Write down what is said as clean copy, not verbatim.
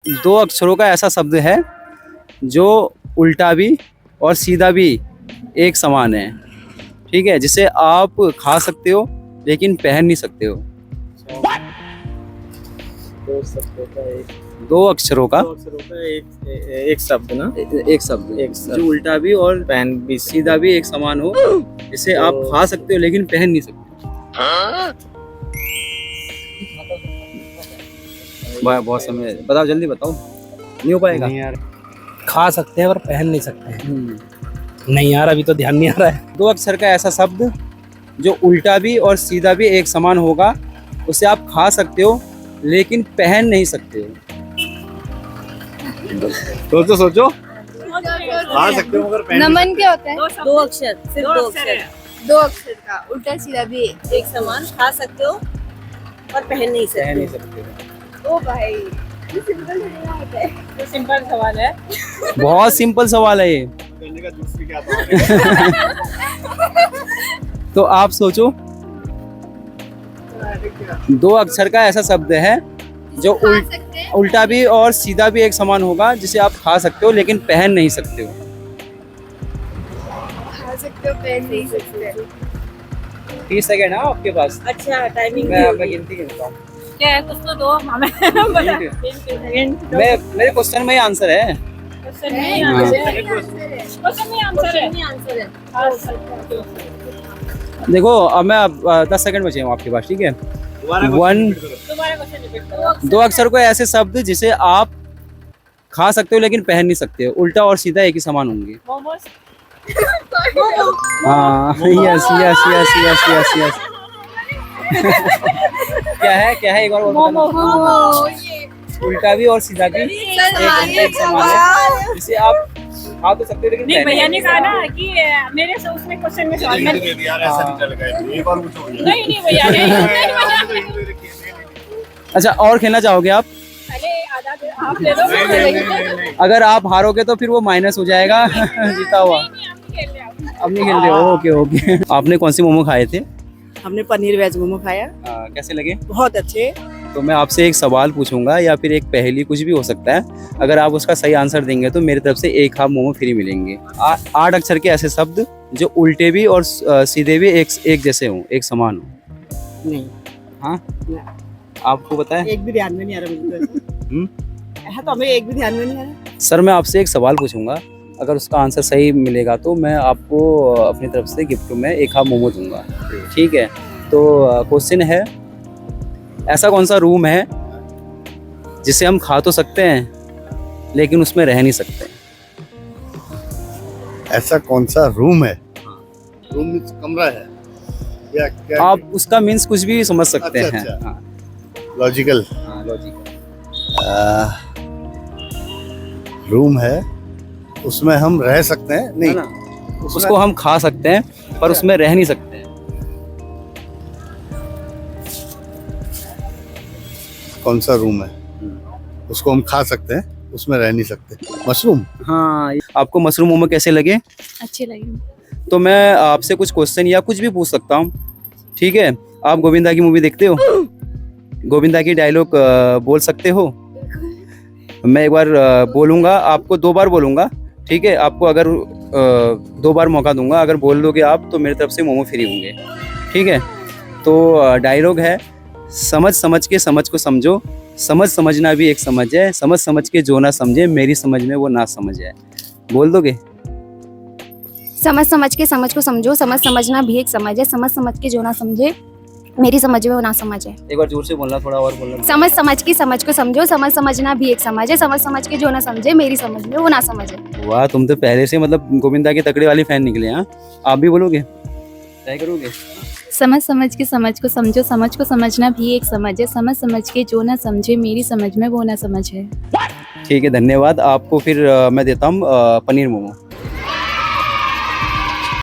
दो अक्षरों का ऐसा शब्द है जो उल्टा भी और सीधा भी एक समान है, ठीक है, जिसे आप खा सकते हो लेकिन पहन नहीं सकते हो। दो अक्षरों का एक शब्द ना, एक शब्द जो उल्टा भी और पहन भी सीधा भी एक समान हो, जिसे आप खा सकते हो लेकिन पहन नहीं सकते। बहुत समय, बताओ जल्दी बताओ, नहीं हो पाएगा। नहीं यार, खा सकते हैं पर पहन नहीं सकते हैं। नहीं यार, अभी तो ध्यान नहीं आ रहा है। दो अक्षर का ऐसा शब्द जो उल्टा भी और सीधा भी एक समान होगा, उसे आप खा सकते हो लेकिन पहन नहीं सकते हो। सोचो सोचो, खा सकते हो मगर पहन नमन क्या होता है? दो अक्षर, सिर्फ दो अक्षर, दो अक्षर का उल्टा सीधा भी एक समान, खा सकते हो और पहन नहीं पहन नहीं सकते। सकते। ओ भाई, ये सिंपल नहीं होता है। तो सिंपल सवाल है। बहुत सिंपल सवाल है ये। करने का जूस भी क्या था। तो आप सोचो, दो अक्षर का ऐसा शब्द है जो खा सकते हैं उल्टा भी और सीधा भी एक समान होगा, जिसे आप खा सकते हो लेकिन पहन नहीं सकते हो। खा सकते हो पहन नहीं सकते। 30 सेकेंड है आपके पास। अच्छा, टाइमिंग मैं गिनती गिनता हूँ। क्या है? कुछ तो दो हमें बता। मेरे क्वेश्चन में ही आंसर है। क्वेश्चन में हाँ। आंसर है। क्वेश्चन में आंसर है। खा सकते हो। देखो अब मैं 10 सेकंड बचे हैं आपके पास, ठीक है। दोबारा क्वेश्चन रिपीट करो। दो अक्षर को ऐसे शब्द जिसे आप खा सकते हो लेकिन पहन नहीं सकते हो, उल्टा और सीधा एक ही समान होंगे। मोमोस। हाँ, yes yes yes yes yes yes. क्या है एक बार और बताना। उल्टा भी और सीधा भी एक समान है, जिसे आप खा तो सकते हो लेकिन नहीं, पहन भैया नहीं ने कहा ना कि मेरे से उसमें क्वेश्चन में सवाल में यार ऐसा नहीं चलेगा, एक और पूछो भैया। नहीं भैया नहीं। अच्छा, और खेलना चाहोगे आप? पहले आधा आप ले लो। अगर आप हारोगे तो फिर वो माइनस हो जाएगा जीता हुआ। अब नहीं खेल रहे हो? Okay okay. आपने कौन सी मोमो खाए थे? हमने पनीर वेज मोमो खाया, कैसे लगे? बहुत अच्छे। तो मैं आपसे एक सवाल पूछूंगा या फिर एक पहेली, कुछ भी हो सकता है। अगर आप उसका सही आंसर देंगे तो मेरी तरफ से एक हाफ मोमो फ्री मिलेंगे। 8 अक्षर के ऐसे शब्द जो उल्टे भी और सीधे भी एक जैसे हों, एक समान हो। नहीं, हाँ, आपको पता है? एक भी ध्यान में नहीं आ रहा मुझे। तो हमें एक भी ध्यान में नहीं आ रहा। सर मैं आपसे एक सवाल पूछूंगा, अगर उसका आंसर सही मिलेगा तो मैं आपको अपनी तरफ से गिफ्ट में एक हाफ मोमो दूंगा, ठीक है। तो क्वेश्चन है, ऐसा कौन सा रूम है जिसे हम खा तो सकते हैं लेकिन उसमें रह नहीं सकते? ऐसा कौन सा रूम है? रूम मीन्स कमरा है या क्या? आप उसका मीन्स कुछ भी समझ सकते अच्छा, हैं। अच्छा। हाँ, लॉजिकल हाँ, लॉजिकल। रूम है, उसमें हम रह सकते हैं? नहीं, है ना? उसको हम खा सकते हैं पर उसमें रह नहीं सकते। कौन सा रूम है उसको हम खा सकते हैं, उसमें रह नहीं सकते? मशरूम। हाँ, आपको मशरूम मोमो कैसे लगे? अच्छे लगे। तो मैं आपसे कुछ क्वेश्चन या कुछ भी पूछ सकता हूँ, ठीक है। आप गोविंदा की मूवी देखते हो? गोविंदा की डायलॉग बोल सकते हो? मैं एक बार बोलूँगा, आपको 2 बार बोलूँगा, ठीक है। आपको अगर 2 बार मौका दूंगा, अगर बोल दोगे आप तो मेरी तरफ से मोमो फ्री होंगे, ठीक है। तो डायलॉग है, समझ समझ के समझ को समझो, समझ समझना भी एक समझ है, समझ समझ के जो ना समझे मेरी समझ में वो ना समझ है। बोल दोगे? समझ समझ के समझ को समझो, समझ समझना भी एक समझ है, समझ समझ के जो ना समझे मेरी समझ में वो ना समझ है। एक बार जोर से बोलना, थोड़ा और बोलना। समझ समझ के समझ को समझो, समझ समझना भी एक समझ है, समझ समझ के जो ना समझे मेरी समझ में वो ना समझ है। वाह, तुम तो पहले से मतलब गोविंदा की तकड़े वाली फैन निकले। हाँ, आप भी बोलोगे? ट्राई करोगे? समझ समझ के समझ को समझो, समझ को समझना भी एक समझ है, समझ समझ के जो ना समझे मेरी समझ में वो ना समझ है। ठीक है, धन्यवाद। आपको फिर मैं देता हूँ पनीर मोमो।